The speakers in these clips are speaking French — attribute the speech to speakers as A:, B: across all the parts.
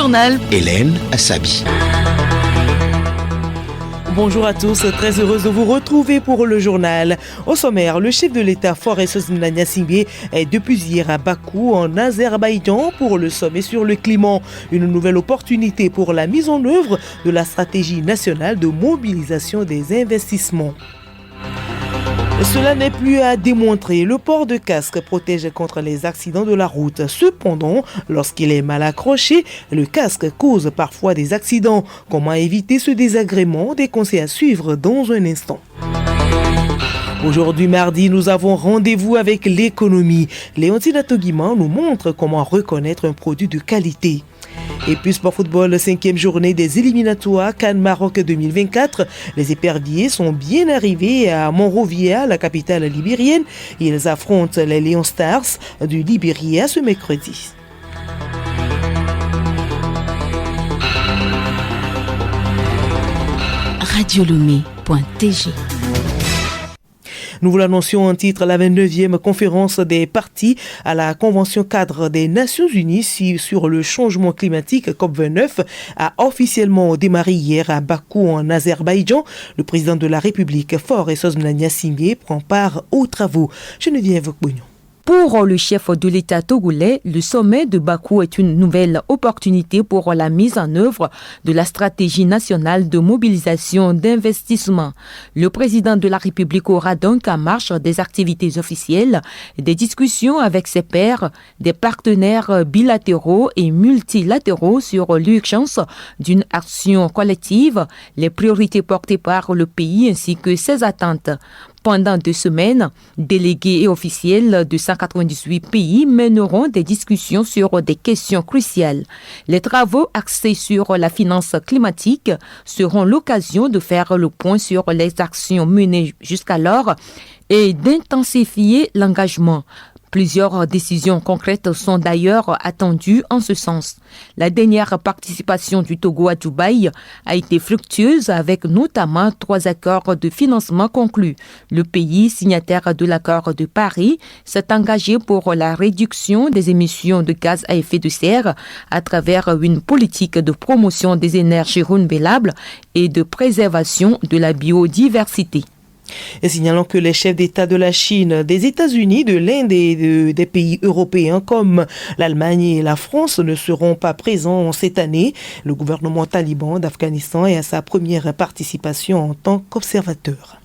A: journal.
B: Hélène Assabi.
C: Bonjour à tous, très heureuse de vous retrouver pour le journal. Au sommaire, le chef de l'État Faure Eswozimna Gnassingbé est depuis hier à Bakou en Azerbaïdjan pour le sommet sur le climat. Une nouvelle opportunité pour la mise en œuvre de la stratégie nationale de mobilisation des investissements. Cela n'est plus à démontrer. Le port de casque protège contre les accidents de la route. Cependant, lorsqu'il est mal accroché, le casque cause parfois des accidents. Comment éviter ce désagrément? Des conseils à suivre dans un instant. Aujourd'hui mardi, nous avons rendez-vous avec l'économie. Léontine Atoguiman nous montre comment reconnaître un produit de qualité. Et puis sport football, 5e journée des éliminatoires CAN Maroc 2024. Les éperviers sont bien arrivés à Monrovia, la capitale libérienne. Ils affrontent les Lion Stars du Libéria ce mercredi.
A: Radiolomé.tg.
C: Nous vous l'annoncions en titre, la 29e conférence des parties à la Convention cadre des Nations Unies sur le changement climatique COP29 a officiellement démarré hier à Bakou en Azerbaïdjan. Le président de la République, Faure Eswozimna Gnassingbé, prend part aux travaux. Geneviève Bognon.
D: Pour le chef de l'État togolais, le sommet de Bakou est une nouvelle opportunité pour la mise en œuvre de la stratégie nationale de mobilisation d'investissement. Le président de la République aura donc en marche des activités officielles, des discussions avec ses pairs, des partenaires bilatéraux et multilatéraux sur l'urgence d'une action collective, les priorités portées par le pays ainsi que ses attentes. Pendant 2 semaines, délégués et officiels de 198 pays mèneront des discussions sur des questions cruciales. Les travaux axés sur la finance climatique seront l'occasion de faire le point sur les actions menées jusqu'alors et d'intensifier l'engagement. Plusieurs décisions concrètes sont d'ailleurs attendues en ce sens. La dernière participation du Togo à Dubaï a été fructueuse avec notamment 3 accords de financement conclus. Le pays, signataire de l'accord de Paris, s'est engagé pour la réduction des émissions de gaz à effet de serre à travers une politique de promotion des énergies renouvelables et de préservation de la biodiversité.
C: Et signalons que les chefs d'État de la Chine, des États-Unis, de l'Inde et des pays européens comme l'Allemagne et la France ne seront pas présents cette année. Le gouvernement taliban d'Afghanistan est à sa première participation en tant qu'observateur.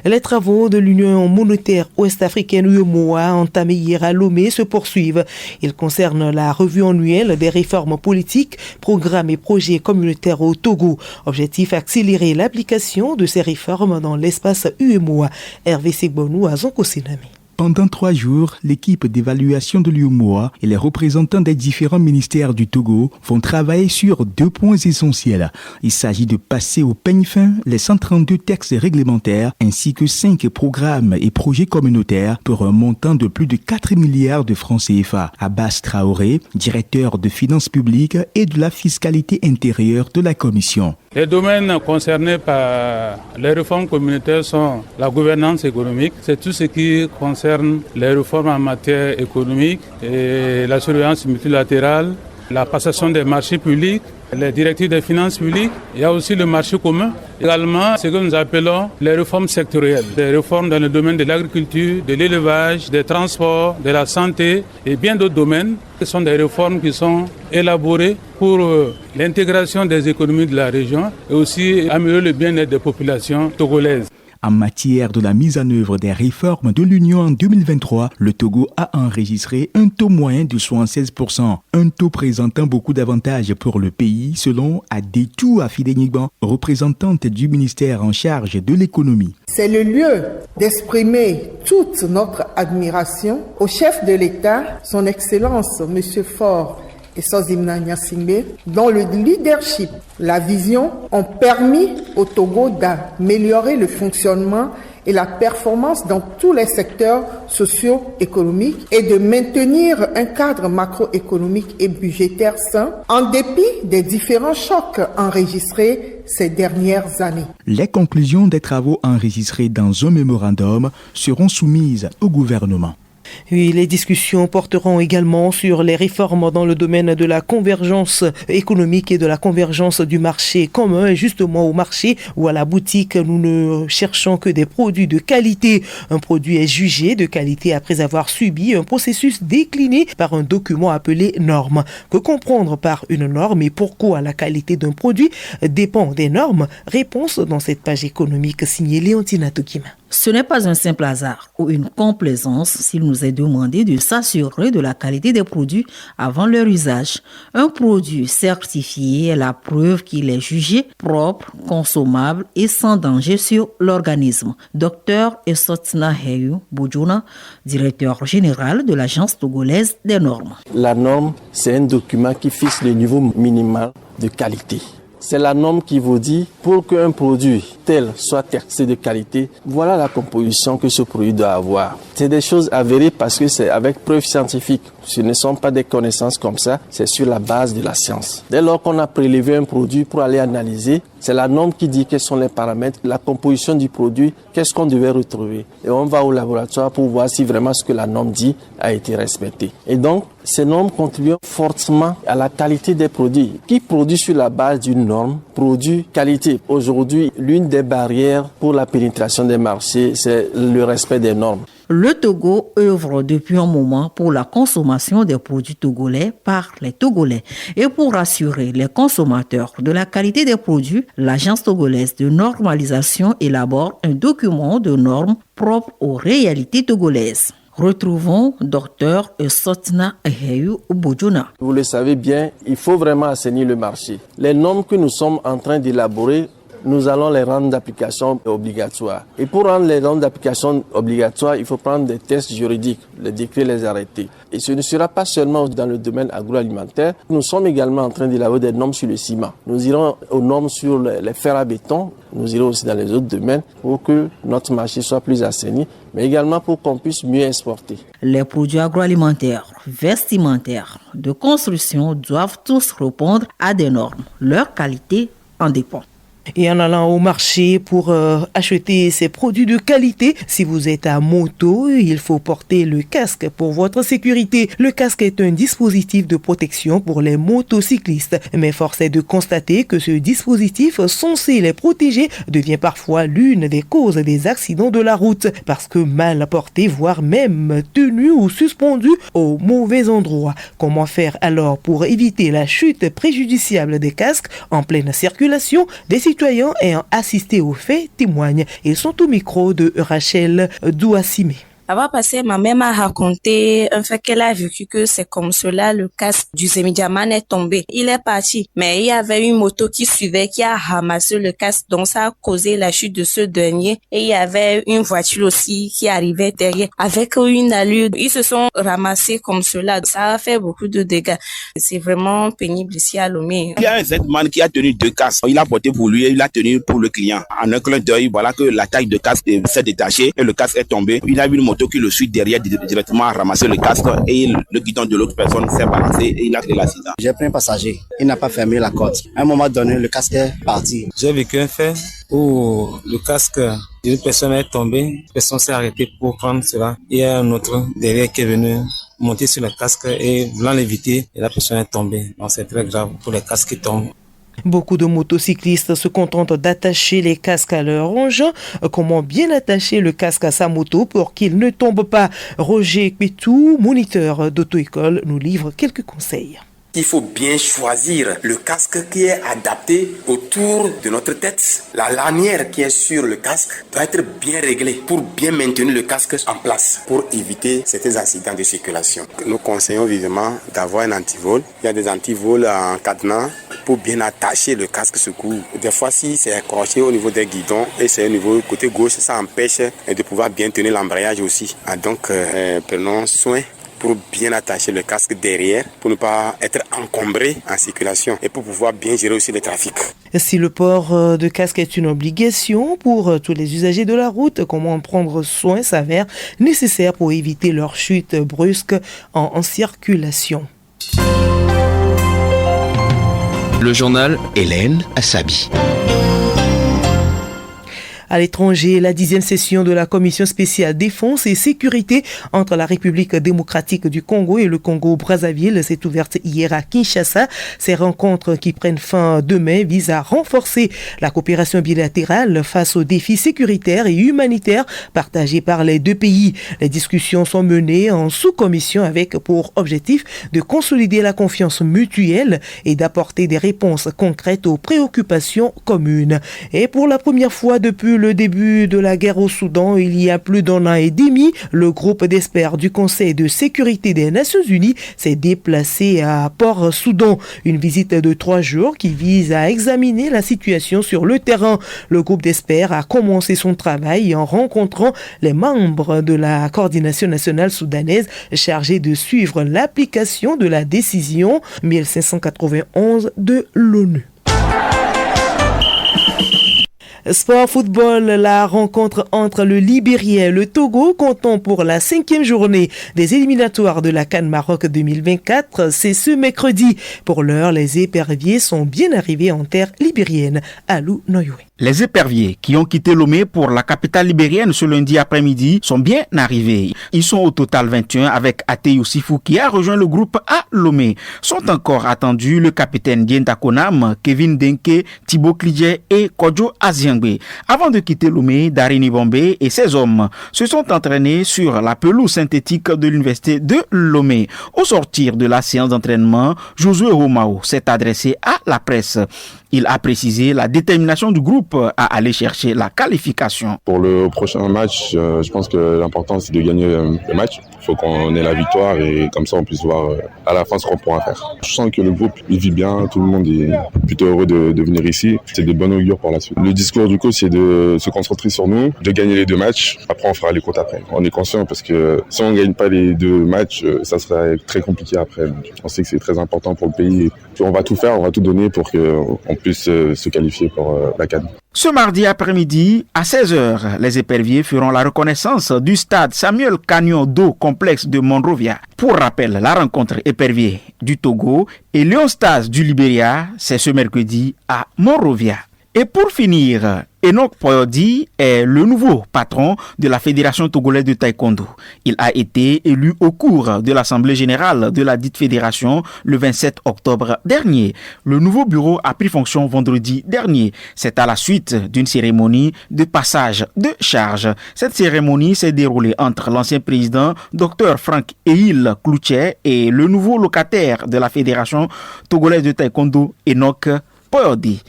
C: Les travaux de l'Union monétaire ouest-africaine UEMOA entamés hier à Lomé se poursuivent. Ils concernent la revue annuelle des réformes politiques, programmes et projets communautaires au Togo. Objectif, accélérer l'application de ces réformes dans l'espace UEMOA. Hervé Segbonou à Zonkosinami.
E: Pendant 3 jours, l'équipe d'évaluation de l'UEMOA et les représentants des différents ministères du Togo vont travailler sur 2 points essentiels. Il s'agit de passer au peigne fin les 132 textes réglementaires ainsi que 5 programmes et projets communautaires pour un montant de plus de 4 milliards de francs CFA. Abbas Traoré, directeur de finances publiques et de la fiscalité intérieure de la Commission.
F: Les domaines concernés par les réformes communautaires sont la gouvernance économique, c'est tout ce qui concerne les réformes en matière économique et la surveillance multilatérale, la passation des marchés publics, les directives des finances publiques. Il y a aussi le marché commun. Également, ce que nous appelons les réformes sectorielles, des réformes dans le domaine de l'agriculture, de l'élevage, des transports, de la santé et bien d'autres domaines. Ce sont des réformes qui sont élaborées pour l'intégration des économies de la région et aussi améliorer le bien-être des populations togolaises.
E: En matière de la mise en œuvre des réformes de l'Union en 2023, le Togo a enregistré un taux moyen de 76%, un taux présentant beaucoup d'avantages pour le pays selon Adetou Afidénigban, représentante du ministère en charge de l'économie.
G: C'est le lieu d'exprimer toute notre admiration au chef de l'État, son Excellence M. Faure Eswozimna Gnassingbé, dont le leadership, la vision ont permis au Togo d'améliorer le fonctionnement et la performance dans tous les secteurs socio-économiques et de maintenir un cadre macroéconomique et budgétaire sain en dépit des différents chocs enregistrés ces dernières années.
E: Les conclusions des travaux enregistrés dans un mémorandum seront soumises au gouvernement.
C: Oui, les discussions porteront également sur les réformes dans le domaine de la convergence économique et de la convergence du marché commun. Et justement, au marché ou à la boutique, nous ne cherchons que des produits de qualité. Un produit est jugé de qualité après avoir subi un processus décliné par un document appelé norme. Que comprendre par une norme et pourquoi la qualité d'un produit dépend des normes? Réponse dans cette page économique signée Léontina Tokima.
B: Ce n'est pas un simple hasard ou une complaisance s'il nous est demandé de s'assurer de la qualité des produits avant leur usage. Un produit certifié est la preuve qu'il est jugé propre, consommable et sans danger sur l'organisme. Dr Esotna Heyu Bojuna, directeur général de l'Agence togolaise des normes.
H: La norme, c'est un document qui fixe le niveau minimal de qualité. C'est la norme qui vous dit, pour qu'un produit tel soit taxé de qualité, voilà la composition que ce produit doit avoir. C'est des choses avérées parce que c'est avec preuve scientifique. Ce ne sont pas des connaissances comme ça, c'est sur la base de la science. Dès lors qu'on a prélevé un produit pour aller analyser, c'est la norme qui dit quels sont les paramètres, la composition du produit, qu'est-ce qu'on devait retrouver. Et on va au laboratoire pour voir si vraiment ce que la norme dit a été respecté. Et donc, ces normes contribuent fortement à la qualité des produits. Qui produit sur la base d'une norme, produit qualité. Aujourd'hui, l'une des barrières pour la pénétration des marchés, c'est le respect des normes.
B: Le Togo œuvre depuis un moment pour la consommation des produits togolais par les Togolais. Et pour assurer les consommateurs de la qualité des produits, l'Agence togolaise de normalisation élabore un document de normes propre aux réalités togolaises. Retrouvons Dr Esotna Heyu Bojuna.
H: Vous le savez bien, il faut vraiment assainir le marché. Les normes que nous sommes en train d'élaborer, nous allons les rendre d'application obligatoire. Et pour rendre les normes d'application obligatoires, il faut prendre des tests juridiques, les décrets, les arrêtés. Et ce ne sera pas seulement dans le domaine agroalimentaire. Nous sommes également en train d'élaborer des normes sur le ciment. Nous irons aux normes sur les fers à béton. Nous irons aussi dans les autres domaines pour que notre marché soit plus assaini, mais également pour qu'on puisse mieux exporter.
B: Les produits agroalimentaires, vestimentaires, de construction doivent tous répondre à des normes. Leur qualité en dépend.
C: Et en allant au marché pour acheter ces produits de qualité, si vous êtes à moto, il faut porter le casque pour votre sécurité. Le casque est un dispositif de protection pour les motocyclistes. Mais force est de constater que ce dispositif censé les protéger devient parfois l'une des causes des accidents de la route. Parce que mal porté, voire même tenu ou suspendu au mauvais endroit. Comment faire alors pour éviter la chute préjudiciable des casques en pleine circulation? Des citoyens ayant assisté aux faits témoignent. Ils sont au micro de Rachel Douassime.
I: Avant passé, ma mère m'a raconté un fait qu'elle a vécu que c'est comme cela, le casque du Zemidiaman est tombé. Il est parti, mais il y avait une moto qui suivait, qui a ramassé le casque, donc ça a causé la chute de ce dernier. Et il y avait une voiture aussi qui arrivait derrière. Avec une allure, ils se sont ramassés comme cela. Ça a fait beaucoup de dégâts. C'est vraiment pénible ici à Lomé.
J: Il y a un Z-man qui a tenu 2 casques. Il a porté pour lui et il a tenu pour le client. En un clin d'œil, voilà que la taille de casque s'est détachée et le casque est tombé. Il a eu une moto qui le suit derrière directement a ramassé le casque et le guidon de l'autre personne s'est balancé et il a créé l'accident.
K: J'ai pris un passager, il n'a pas fermé la corde. À un moment donné, le casque est parti.
L: J'ai vécu un fait où le casque d'une personne est tombé, la personne s'est arrêtée pour prendre cela. Il y a un autre derrière qui est venu monter sur le casque et voulant l'éviter et la personne est tombée. Donc c'est très grave pour les casques qui tombent.
C: Beaucoup de motocyclistes se contentent d'attacher les casques à leur engin. Comment bien attacher le casque à sa moto pour qu'il ne tombe pas? Roger Pétou, moniteur d'auto-école, nous livre quelques conseils.
M: Il faut bien choisir le casque qui est adapté autour de notre tête. La lanière qui est sur le casque doit être bien réglée pour bien maintenir le casque en place, pour éviter certains accidents de circulation. Nous conseillons vivement d'avoir un antivol. Il y a des antivols en cadenas pour bien attacher le casque secours. Des fois, si c'est accroché au niveau des guidons et c'est au niveau côté gauche, ça empêche de pouvoir bien tenir l'embrayage aussi. Donc, prenons soin pour bien attacher le casque derrière, pour ne pas être encombré en circulation et pour pouvoir bien gérer aussi le trafic.
C: Si le port de casque est une obligation pour tous les usagers de la route, comment en prendre soin s'avère nécessaire pour éviter leur chute brusque en circulation.
N: Le journal Hélène Assabi.
C: À l'étranger, la 10e session de la Commission spéciale défense et sécurité entre la République démocratique du Congo et le Congo-Brazzaville s'est ouverte hier à Kinshasa. Ces rencontres qui prennent fin demain visent à renforcer la coopération bilatérale face aux défis sécuritaires et humanitaires partagés par les deux pays. Les discussions sont menées en sous-commission avec pour objectif de consolider la confiance mutuelle et d'apporter des réponses concrètes aux préoccupations communes. Et pour la première fois depuis le début de la guerre au Soudan, il y a plus d'1 an et demi, le groupe d'experts du Conseil de sécurité des Nations Unies s'est déplacé à Port-Soudan. Une visite de 3 jours qui vise à examiner la situation sur le terrain. Le groupe d'experts a commencé son travail en rencontrant les membres de la coordination nationale soudanaise chargée de suivre l'application de la décision 1591 de l'ONU. Sport football, la rencontre entre le Libéria et le Togo comptant pour la 5e journée des éliminatoires de la CAN Maroc 2024, c'est ce mercredi. Pour l'heure, les éperviers sont bien arrivés en terre libérienne. Alou Noyoué.
O: Les éperviers qui ont quitté Lomé pour la capitale libérienne ce lundi après-midi sont bien arrivés. Ils sont au total 21 avec Ateyou Sifou qui a rejoint le groupe à Lomé. Sont encore attendus le capitaine Dienda Konam, Kevin Denke, Thibaut Klidje et Kodjo Aziangbe. Avant de quitter Lomé, Darini Bombé et ses hommes se sont entraînés sur la pelouse synthétique de l'université de Lomé. Au sortir de la séance d'entraînement, Josué Romao s'est adressé à la presse. Il a précisé la détermination du groupe à aller chercher la qualification.
P: Pour le prochain match, je pense que l'important c'est de gagner le match. Il faut qu'on ait la victoire et comme ça on puisse voir à la fin ce qu'on pourra faire. Je sens que le groupe il vit bien, tout le monde est plutôt heureux de venir ici. C'est de bonnes augures pour la suite. Le discours du coach c'est de se concentrer sur nous, de gagner les 2 matchs. Après on fera les comptes après. On est conscient parce que si on ne gagne pas les 2 matchs, ça serait très compliqué après. Donc, on sait que c'est très important pour le pays. Et on va tout faire, on va tout donner pour qu'on puisse se qualifier pour la CAN.
O: Ce mardi après-midi, à 16h, les éperviers feront la reconnaissance du stade Samuel Canyon d'eau complexe de Monrovia. Pour rappel, la rencontre épervier du Togo et Léon Stars du Libéria, c'est ce mercredi à Monrovia. Et pour finir, Enoch Poyodi est le nouveau patron de la Fédération togolaise de taekwondo. Il a été élu au cours de l'Assemblée générale de la dite fédération le 27 octobre dernier. Le nouveau bureau a pris fonction vendredi dernier. C'est à la suite d'une cérémonie de passage de charge. Cette cérémonie s'est déroulée entre l'ancien président Dr Frank Ehil Cloutier et le nouveau locataire de la Fédération togolaise de taekwondo, Enoch Poyodi.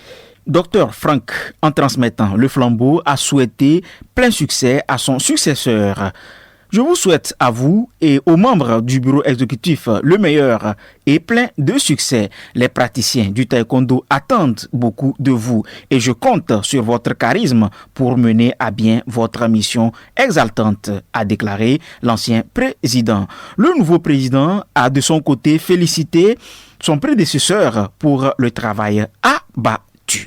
O: Dr Frank, en transmettant le flambeau, a souhaité plein succès à son successeur. Je vous souhaite à vous et aux membres du bureau exécutif le meilleur et plein de succès. Les praticiens du taekwondo attendent beaucoup de vous et je compte sur votre charisme pour mener à bien votre mission exaltante, a déclaré l'ancien président. Le nouveau président a de son côté félicité son prédécesseur pour le travail abattu.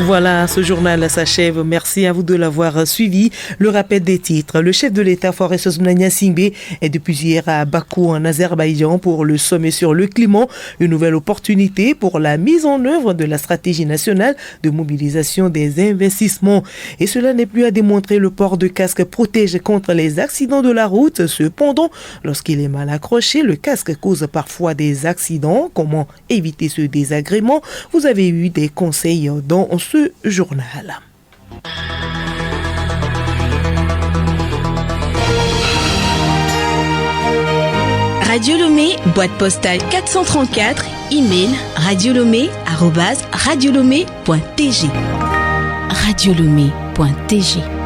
C: Voilà, ce journal s'achève. Merci à vous de l'avoir suivi. Le rappel des titres. Le chef de l'État, Faure Gnassingbé, est depuis hier à Bakou, en Azerbaïdjan, pour le sommet sur le climat. Une nouvelle opportunité pour la mise en œuvre de la stratégie nationale de mobilisation des investissements. Et cela n'est plus à démontrer. Le port de casque protège contre les accidents de la route. Cependant, lorsqu'il est mal accroché, le casque cause parfois des accidents. Comment éviter ce désagrément? Vous avez eu des conseils dans ce journal.
A: Radio Lomé, boîte postale 434, email radiolomé@radiolomé.tg. radiolomé.tg